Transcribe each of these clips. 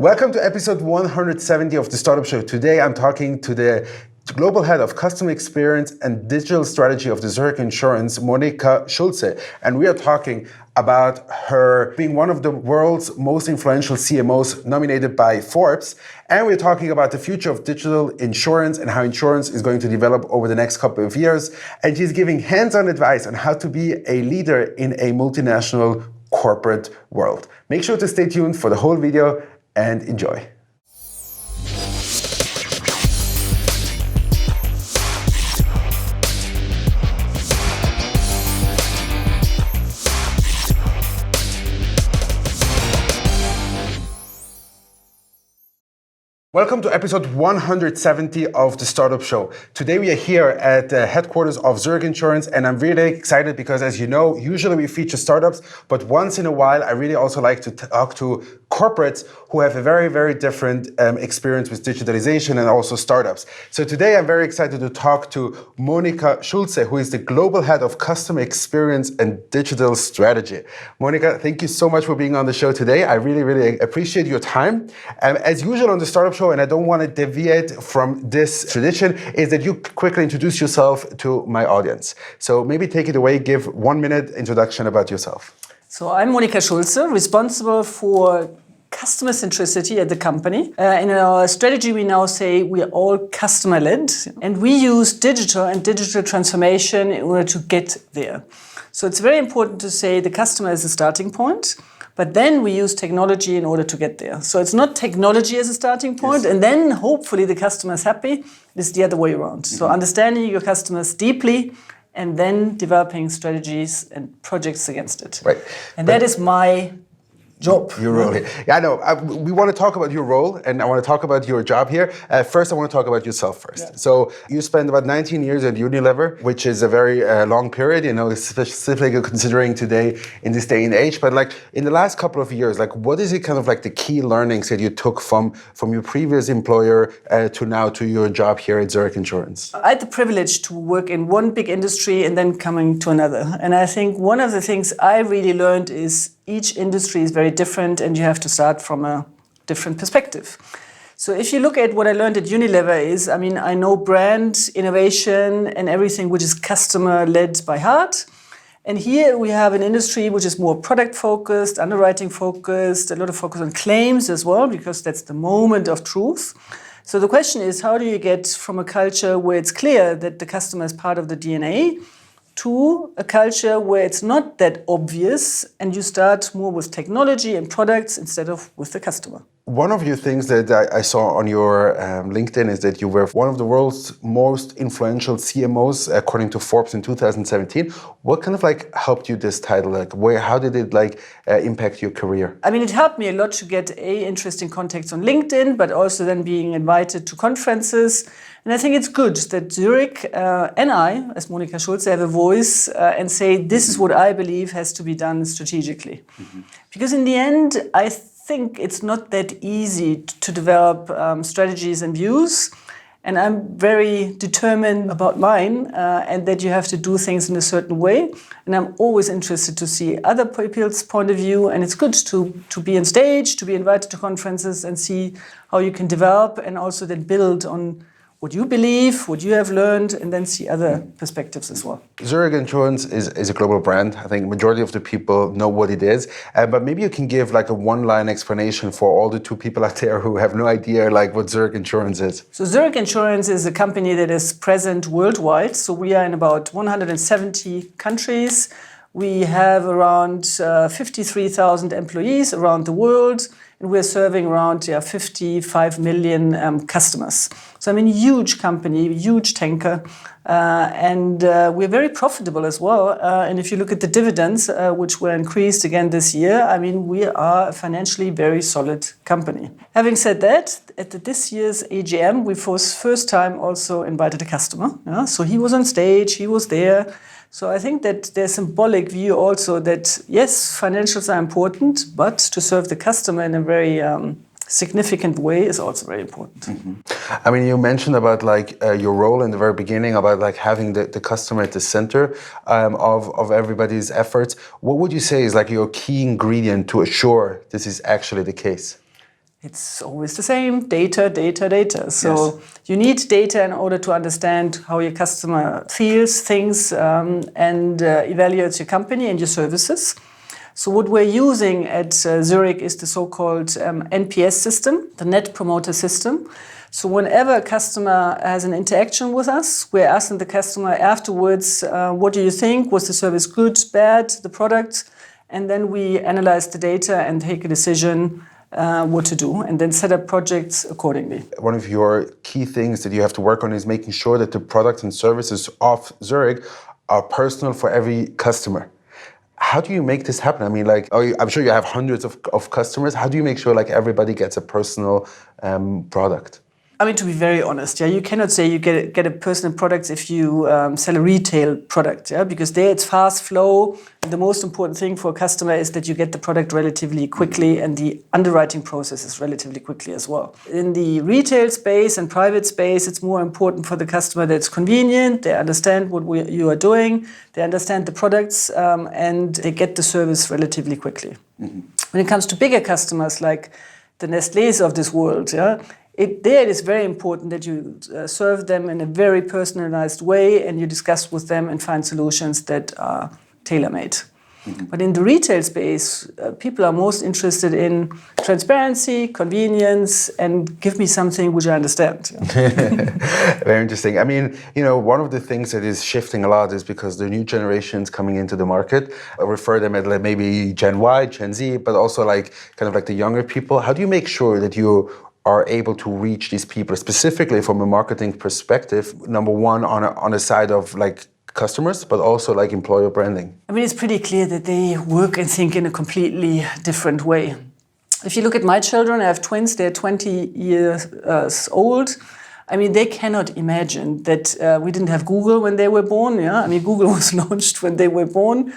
Welcome to episode 170 of the Startup Show. Today I'm talking to the Global Head of Customer Experience and Digital Strategy of the Zurich Insurance, Monika Schulze. And we are talking about her being one of the world's most influential CMOs nominated by Forbes. And we're talking about the future of digital insurance and how insurance is going to develop over the next couple of years. And she's giving hands-on advice on how to be a leader in a multinational corporate world. Make sure to stay tuned for the whole video and enjoy. Welcome to episode 170 of the Startup Show. Today we are here at the headquarters of Zurich Insurance, and I'm really excited because, as you know, usually we feature startups, but once in a while I really also like to talk to corporates who have a very, very different experience with digitalization and also startups. So today I'm very excited to talk to Monika Schulze, who is the Global Head of Customer Experience and Digital Strategy. Monika, thank you so much for being on the show today. I really, really appreciate your time. As usual on the Startup Show, and I don't want to deviate from this tradition, is that you quickly introduce yourself to my audience. So maybe take it away, give 1 minute introduction about yourself. So I'm Monika Schulze, responsible for customer centricity at the company. In our strategy, we now say we are all customer-led, and we use digital and digital transformation in order to get there. So it's very important to say the customer is the starting point, but then we use technology in order to get there. So it's not technology as a starting point, yes, and then hopefully the customer is happy. It's the other way around. Mm-hmm. So understanding your customers deeply and then developing strategies and projects against it. Right. And that is my job. Your role here. Yeah, I know. We want to talk about your role, and I want to talk about your job here. First, I want to talk about yourself first. Yeah. So you spent about 19 years at Unilever, which is a very long period, you know, specifically considering today in this day and age. But like in the last couple of years, like what is it kind of like the key learnings that you took from your previous employer to now to your job here at Zurich Insurance? I had the privilege to work in one big industry and then coming to another. And I think one of the things I really learned is each industry is very different and you have to start from a different perspective. So if you look at what I learned at Unilever is, I know brand, innovation and everything which is customer-led by heart. And here we have an industry which is more product-focused, underwriting-focused, a lot of focus on claims as well, because that's the moment of truth. So the question is, how do you get from a culture where it's clear that the customer is part of the DNA to a culture where it's not that obvious and you start more with technology and products instead of with the customer? One of your things that I saw on your LinkedIn is that you were one of the world's most influential CMOs according to Forbes in 2017. What kind of like helped you this title? Like how did it like impact your career? It helped me a lot to get interesting contacts on LinkedIn, but also then being invited to conferences. And I think it's good that Zurich and I, as Monika Schulze, have a voice and say, this is what I believe has to be done strategically. Mm-hmm. Because in the end, I think it's not that easy to develop strategies and views. And I'm very determined about mine and that you have to do things in a certain way. And I'm always interested to see other people's point of view. And it's good to be on stage, to be invited to conferences and see how you can develop and also then build on what you believe, what you have learned, and then see other perspectives as well. Zurich Insurance is a global brand. I think majority of the people know what it is, but maybe you can give like a one-line explanation for all the two people out there who have no idea like what Zurich Insurance is. So Zurich Insurance is a company that is present worldwide. So we are in about 170 countries. We have around 53,000 employees around the world. And we're serving around 55 million customers. So huge company, huge tanker, and we're very profitable as well. And if you look at the dividends, which were increased again this year, we are a financially very solid company. Having said that, at this year's AGM, we for the first time also invited a customer. So he was on stage, he was there. So I think that there's symbolic view also that, yes, financials are important, but to serve the customer in a very significant way is also very important. Mm-hmm. You mentioned about your role in the very beginning about having the customer at the center of everybody's efforts. What would you say is your key ingredient to assure this is actually the case? It's always the same, data. So you need data in order to understand how your customer feels, thinks, and evaluates your company and your services. So what we're using at Zurich is the so-called NPS system, the Net Promoter System. So whenever a customer has an interaction with us, we're asking the customer afterwards, what do you think? Was the service good, bad, the product? And then we analyze the data and take a decision what to do, and then set up projects accordingly. One of your key things that you have to work on is making sure that the products and services of Zurich are personal for every customer. How do you make this happen? I mean, like, I'm sure you have hundreds of customers. How do you make sure like everybody gets a personal product? I mean, to be very honest, you cannot say you get a personal product if you sell a retail product, because there it's fast flow. And the most important thing for a customer is that you get the product relatively quickly, and the underwriting process is relatively quickly as well. In the retail space and private space, it's more important for the customer that it's convenient, they understand what you are doing, they understand the products, and they get the service relatively quickly. Mm-hmm. When it comes to bigger customers like the Nestlés of this world, it is very important that you serve them in a very personalized way, and you discuss with them and find solutions that are tailor-made. Mm-hmm. But in the retail space, people are most interested in transparency, convenience, and give me something which I understand. Very interesting. I mean, one of the things that is shifting a lot is because the new generations coming into the market. I refer them as maybe Gen Y, Gen Z, but also like kind of like the younger people. How do you make sure that you are able to reach these people, specifically from a marketing perspective, number one, on a side of like customers, but also like employer branding? I mean, it's pretty clear that they work and think in a completely different way. If you look at my children, I have twins, they're 20 years old. I mean, they cannot imagine that we didn't have Google when they were born. I mean, Google was launched when they were born.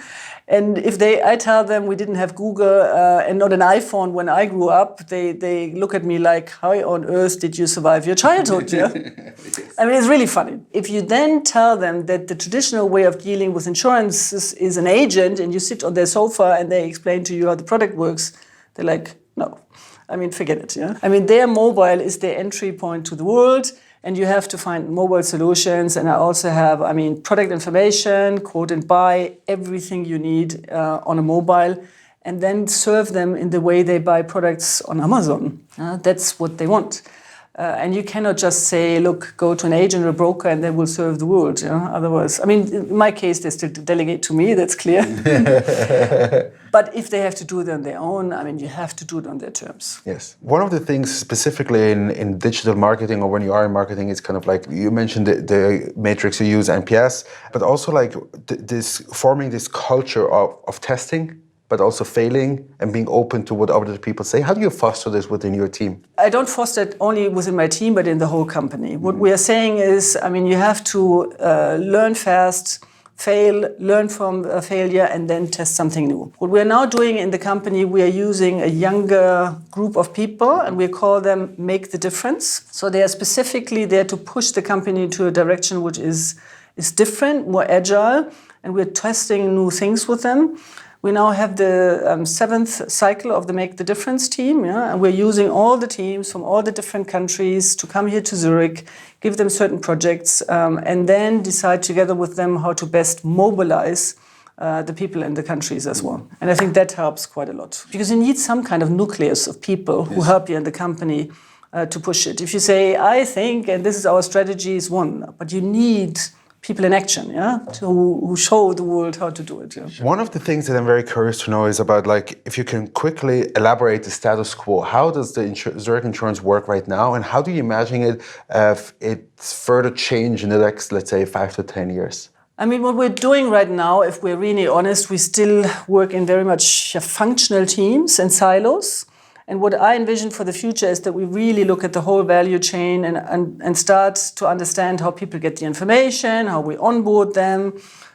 And if I tell them we didn't have Google and not an iPhone when I grew up, they look at me like, how on earth did you survive your childhood? Yes. I mean, it's really funny. If you then tell them that the traditional way of dealing with insurance is an agent, and you sit on their sofa and they explain to you how the product works, they're like, no. I mean, forget it. I mean, their mobile is their entry point to the world. And you have to find mobile solutions. And I also have, product information, quote and buy, everything you need on a mobile, and then serve them in the way they buy products on Amazon. That's what they want. And you cannot just say, look, go to an agent or a broker and they will serve the world. Otherwise, in my case, they still delegate to me, that's clear. But if they have to do it on their own, you have to do it on their terms. Yes. One of the things specifically in digital marketing, or when you are in marketing, is kind of like, you mentioned the matrix you use, NPS, but also like forming this culture of testing, but also failing and being open to what other people say. How do you foster this within your team? I don't foster it only within my team, but in the whole company. What we are saying is, you have to learn fast, fail, learn from a failure, and then test something new. What we are now doing in the company, we are using a younger group of people, and we call them Make the Difference. So they are specifically there to push the company to a direction which is different, more agile, and we're testing new things with them. We now have the 7th cycle of the Make the Difference team, and we're using all the teams from all the different countries to come here to Zurich, give them certain projects, and then decide together with them how to best mobilize the people in the countries as well. And I think that helps quite a lot. Because you need some kind of nucleus of people who help you in the company to push it. If you say, I think, and this is our strategy, is one, but you need people in action, who show the world how to do it. One of the things that I'm very curious to know is about, like, if you can quickly elaborate the status quo. How does the Zurich Insurance work right now, and how do you imagine it if it's further change in the next, let's say, 5 to 10 years? What we're doing right now, if we're really honest, we still work in very much functional teams and silos. And what I envision for the future is that we really look at the whole value chain and start to understand how people get the information, how we onboard them,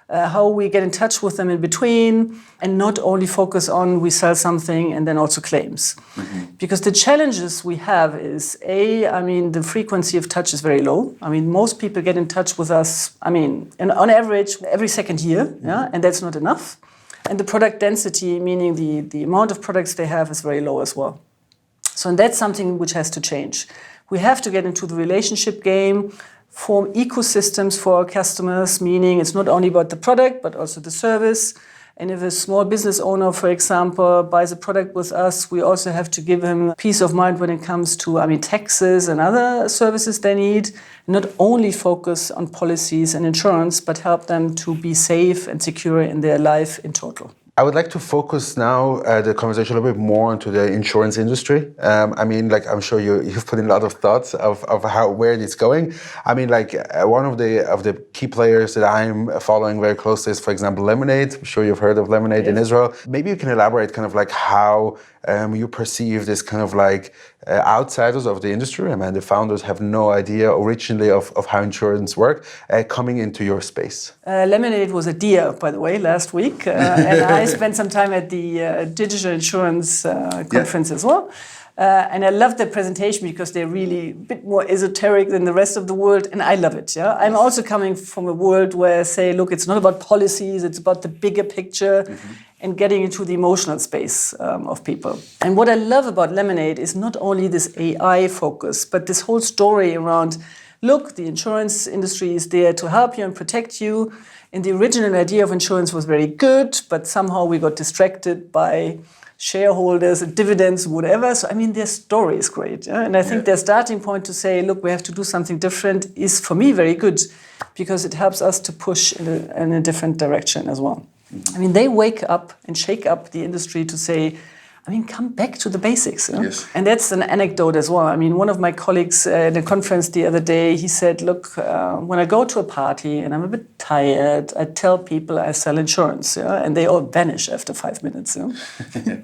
how we get in touch with them in between, and not only focus on we sell something and then also claims. Mm-hmm. Because the challenges we have is, the frequency of touch is very low. Most people get in touch with us, on average, every second year, and that's not enough. And the product density, meaning the amount of products they have, is very low as well. So and that's something which has to change. We have to get into the relationship game, form ecosystems for our customers, meaning it's not only about the product, but also the service. And if a small business owner, for example, buys a product with us, we also have to give him peace of mind when it comes to, taxes and other services they need. Not only focus on policies and insurance, but help them to be safe and secure in their life in total. I would like to focus now the conversation a little bit more onto the insurance industry. I'm sure you've put in a lot of thoughts of where it's going. One of the key players that I'm following very closely is, for example, Lemonade. I'm sure you've heard of Lemonade in Israel. Maybe you can elaborate kind of like how you perceive this kind of like outsiders of the industry. The founders have no idea originally of how insurance work coming into your space. Lemonade was a dear, by the way, last week. And I spent some time at the digital insurance conference as well. And I loved the presentation because they're really a bit more esoteric than the rest of the world, and I love it. Yeah, I'm also coming from a world where I say, look, it's not about policies, it's about the bigger picture and getting into the emotional space of people. And what I love about Lemonade is not only this AI focus, but this whole story around, look, the insurance industry is there to help you and protect you. And the original idea of insurance was very good, but somehow we got distracted by shareholders and dividends, whatever. So, their story is great. Yeah? And I think their starting point to say, look, we have to do something different is, for me, very good because it helps us to push in a different direction as well. They wake up and shake up the industry to say, come back to the basics. Yeah? Yes. And that's an anecdote as well. One of my colleagues at a conference the other day, he said, look, when I go to a party and I'm a bit tired, I tell people I sell insurance, and they all vanish after 5 minutes. Yeah?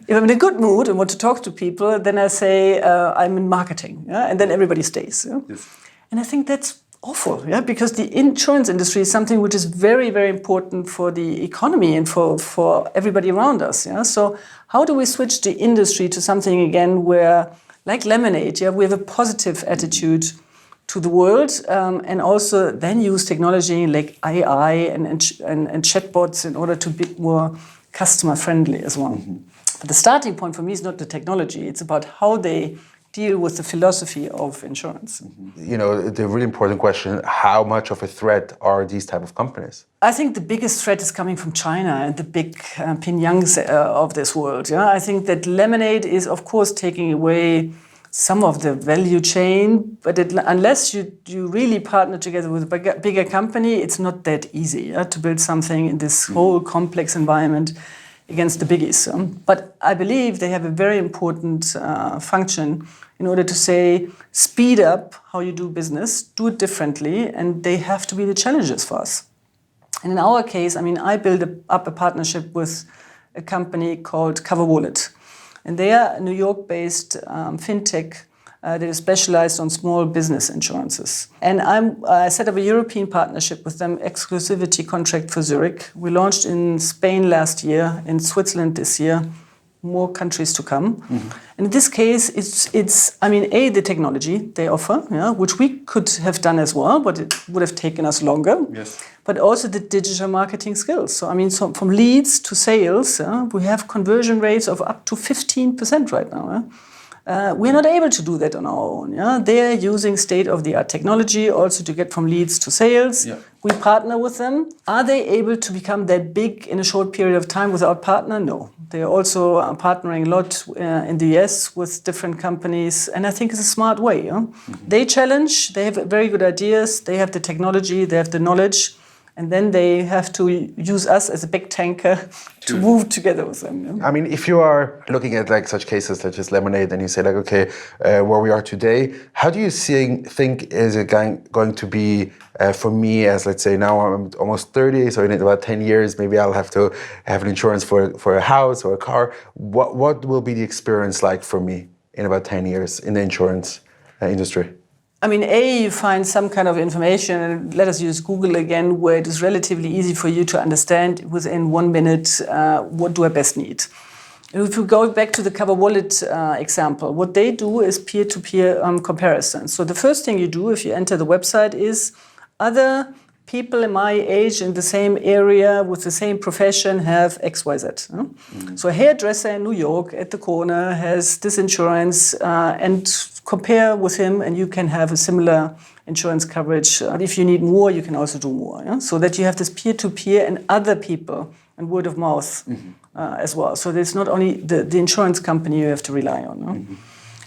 If I'm in a good mood and want to talk to people, then I say I'm in marketing, and then everybody stays. Yeah? Yes. And I think that's awful, because the insurance industry is something which is very, very important for the economy and for everybody around us. So how do we switch the industry to something again where, like Lemonade, we have a positive attitude to the world, and also then use technology like AI and chatbots in order to be more customer friendly as well. But the starting point for me is not the technology; it's about how they deal with the philosophy of insurance. The really important question, how much of a threat are these type of companies? I think the biggest threat is coming from China and the big Pinyangs of this world. I think that Lemonade is, of course, taking away some of the value chain, but unless you really partner together with a bigger company, it's not that easy to build something in this whole complex environment against the biggies. But I believe they have a very important function in order to say, speed up how you do business, do it differently, and they have to be the challenges for us. And in our case, I built up a partnership with a company called CoverWallet. And they are a New York-based fintech that is specialized on small business insurances. And I set up a European partnership with them, exclusivity contract for Zurich. We launched in Spain last year, in Switzerland this year, more countries to come. And in this case, it's the technology they offer, which we could have done as well, but it would have taken us longer. Yes. But also the digital marketing skills. So, from leads to sales, we have conversion rates of up to 15% right now. We're not able to do that on our own. They're using state-of-the-art technology also to get from leads to sales. Yeah. We partner with them. Are they able to become that big in a short period of time without partner? No. They're also partnering a lot in the US with different companies, and I think it's a smart way. They challenge, they have very good ideas, they have the technology, they have the knowledge, and then they have to use us as a big tanker to move together with them. If you are looking at such cases such as Lemonade and you say where we are today, how do you think is it going to be for me as, let's say, now I'm almost 30, so in about 10 years, maybe I'll have to have an insurance for a house or a car. What will be the experience like for me in about 10 years in the insurance industry? You find some kind of information, and let us use Google again, where it is relatively easy for you to understand within 1 minute what do I best need. If we go back to the CoverWallet example, what they do is peer-to-peer comparison. So the first thing you do if you enter the website is other people in my age in the same area with the same profession have XYZ. So a hairdresser in New York at the corner has this insurance and compare with him and you can have a similar insurance coverage. If you need more, you can also do more. Yeah? So that you have this peer-to-peer and other people and word of mouth as well. So there's not only the insurance company you have to rely on. No?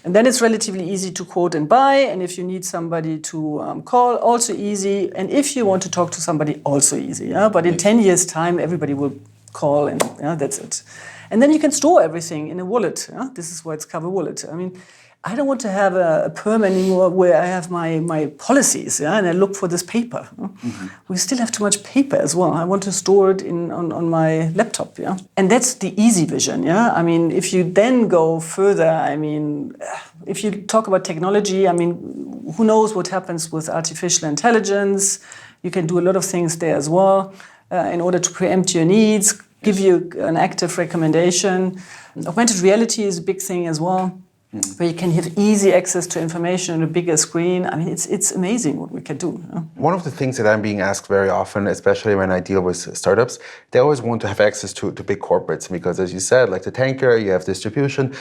And then it's relatively easy to quote and buy. And if you need somebody to call, also easy. And if you want to talk to somebody, also easy. Yeah? But in 10 years' time, everybody will call and that's it. And then you can store everything in a wallet. Yeah? This is why it's Cover Wallet. I mean, I don't want to have a perm anymore where I have my policies, and I look for this paper. We still have too much paper as well. I want to store it on my laptop, And that's the easy vision, I mean, if you then go further, I mean, if you talk about technology, I mean, who knows what happens with artificial intelligence? You can do a lot of things there as well in order to preempt your needs, give you an active recommendation. Augmented reality is a big thing as well. Where you can have easy access to information on a bigger screen. I mean, it's amazing what we can do. One of the things that I'm being asked very often, especially when I deal with startups, they always want to have access to big corporates because, as you said, like the tanker, you have distribution.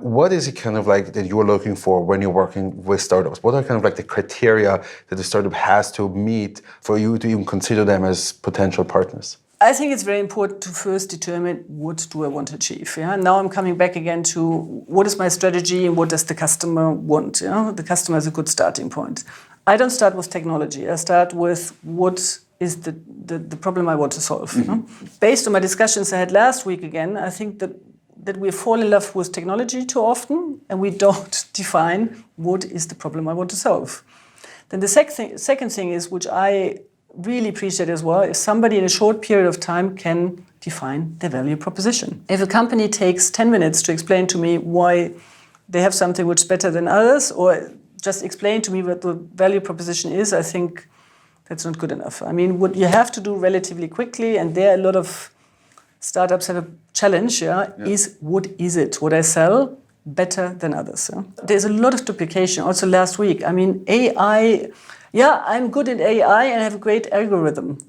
What is it kind of like that you're looking for when you're working with startups? What are kind of like the criteria that the startup has to meet for you to even consider them as potential partners? I think it's very important to first determine what do I want to achieve. Now I'm coming back again to what is my strategy and what does the customer want. The customer is a good starting point. I don't start with technology. I start with what is the problem I want to solve. Based on my discussions I had last week again, I think that we fall in love with technology too often and we don't define what is the problem I want to solve. Then the second thing is, which I really appreciate as well, if somebody in a short period of time can define their value proposition. If a company takes 10 minutes to explain to me why they have something which is better than others, or just explain to me what the value proposition is, I think that's not good enough. I mean, what you have to do relatively quickly, and there a lot of startups have a challenge, is what is it? What I sell better than others. There's a lot of duplication. Also last week, I mean, AI... I'm good at AI and I have a great algorithm.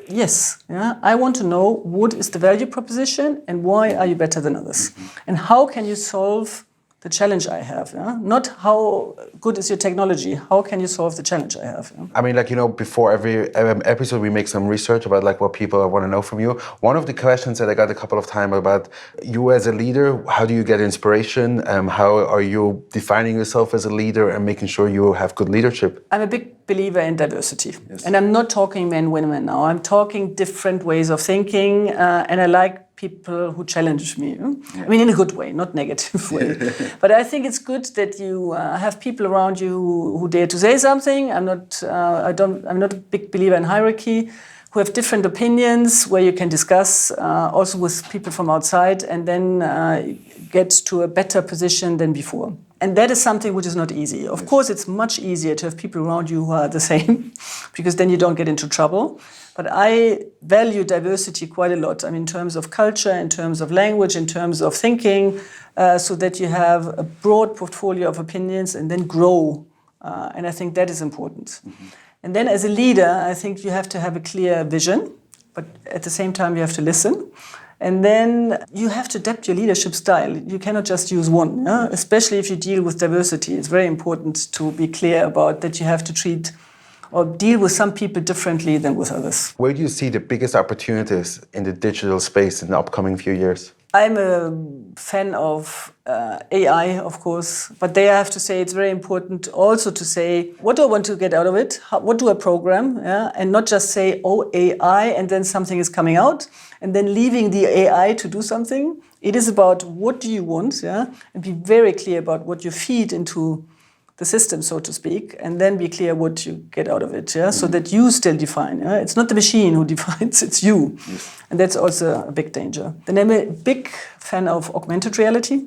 Yes, I want to know what is the value proposition and why are you better than others? And how can you solve the challenge I have? Not how good is your technology, how can you solve the challenge I have? I mean, before every episode we make some research about what people want to know from you. One of the questions that I got a couple of times about you as a leader, how do you get inspiration? How are you defining yourself as a leader and making sure you have good leadership? I'm a big believer in diversity. Yes. And I'm not talking men, women now. I'm talking different ways of thinking and I like people who challenge me. I mean, in a good way, not negative way. But I think it's good that you have people around you who dare to say something. I'm not a big believer in hierarchy. Who have different opinions, where you can discuss also with people from outside, and then get to a better position than before. And that is something which is not easy. Of course, it's much easier to have people around you who are the same, because then you don't get into trouble. But I value diversity quite a lot. I mean, in terms of culture, in terms of language, in terms of thinking, so that you have a broad portfolio of opinions and then grow. And I think that is important. And then as a leader, I think you have to have a clear vision, but at the same time you have to listen. And then you have to adapt your leadership style. You cannot just use one, especially if you deal with diversity. It's very important to be clear about that you have to treat or deal with some people differently than with others. Where do you see the biggest opportunities in the digital space in the upcoming few years? I'm a fan of AI, of course, but there I have to say it's very important also to say, what do I want to get out of it? What do I program? And not just say, oh, AI, and then something is coming out, and then leaving the AI to do something. It is about what do you want, and be very clear about what you feed into the system, so to speak, and then be clear what you get out of it, so that you still define. It's not the machine who defines, it's you. Yes. And that's also a big danger. Then I'm a big fan of augmented reality.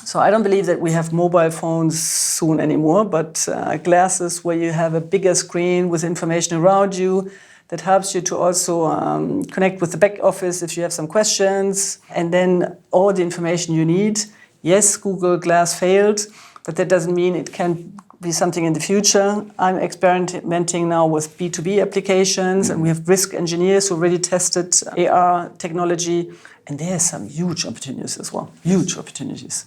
So I don't believe that we have mobile phones soon anymore, but glasses where you have a bigger screen with information around you that helps you to also connect with the back office if you have some questions, and then all the information you need. Yes, Google Glass failed, but that doesn't mean it can be something in the future. I'm experimenting now with B2B applications, and we have risk engineers who already tested AR technology, and there are some huge opportunities as well, huge opportunities.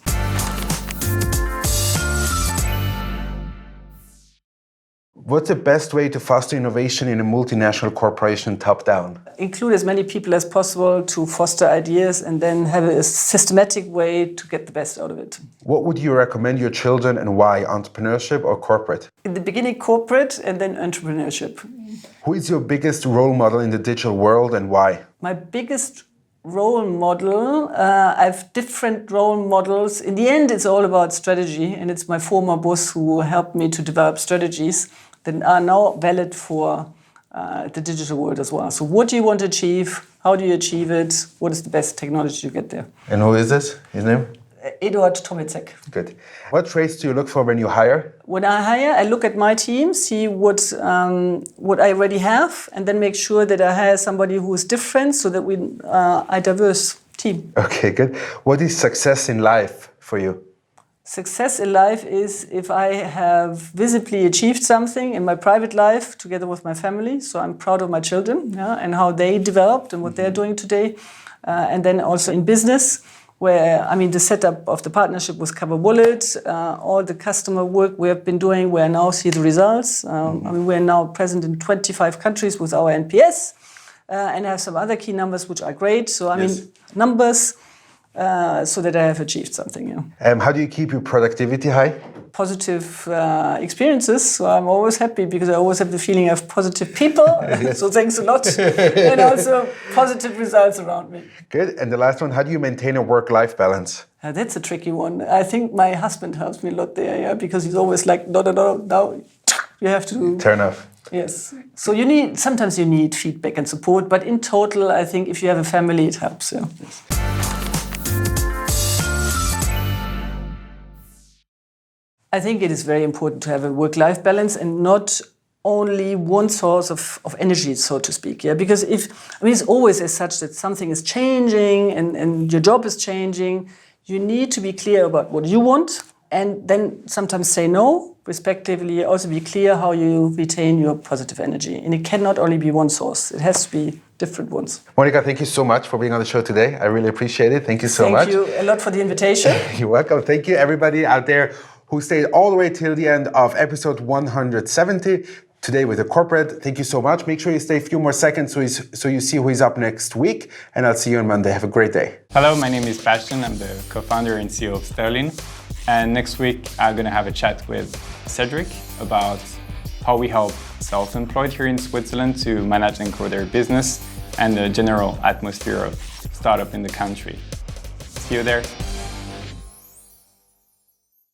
What's the best way to foster innovation in a multinational corporation top-down? Include as many people as possible to foster ideas and then have a systematic way to get the best out of it. What would you recommend your children and why? Entrepreneurship or corporate? In the beginning, corporate and then entrepreneurship. Who is your biggest role model in the digital world and why? My biggest role model, I have different role models. In the end, it's all about strategy, and it's my former boss who helped me to develop strategies that are now valid for the digital world as well. So what do you want to achieve? How do you achieve it? What is the best technology to get there? And who is this? His name? Eduard Tomicek. Good. What traits do you look for when you hire? When I hire, I look at my team, see what I already have, and then make sure that I hire somebody who is different so that we are a diverse team. Okay, good. What is success in life for you? Success in life is if I have visibly achieved something in my private life together with my family. So I'm proud of my children and how they developed and what they're doing today. And then also in business, where, the setup of the partnership with Cover Wallet, all the customer work we have been doing, where I now see the results. We're now present in 25 countries with our NPS, and I have some other key numbers which are great. So, numbers, so that I have achieved something. How do you keep your productivity high? Positive experiences. So I'm always happy because I always have the feeling I have positive people. So thanks a lot. And also positive results around me. Good. And the last one, how do you maintain a work-life balance? That's a tricky one. I think my husband helps me a lot there, because he's always like, no, you have to turn off. Yes. So sometimes you need feedback and support, but in total, I think if you have a family, it helps. Yeah. Yes. I think it is very important to have a work-life balance and not only one source of energy, so to speak. Yeah, because it's always as such that something is changing and your job is changing. You need to be clear about what you want, and then sometimes say no, respectively. Also be clear how you retain your positive energy, and it cannot only be one source. It has to be different ones. Monika, thank you so much for being on the show today. I really appreciate it. Thank you so much. Thank you a lot for the invitation. You're welcome. Thank you, everybody out there who stayed all the way till the end of episode 170. Today with the corporate. Thank you so much. Make sure you stay a few more seconds so you see who is up next week. And I'll see you on Monday. Have a great day. Hello, my name is Bastian. I'm the co-founder and CEO of Sterling. And next week, I'm going to have a chat with Cedric about how we help self-employed here in Switzerland to manage and grow their business and the general atmosphere of startup in the country. See you there.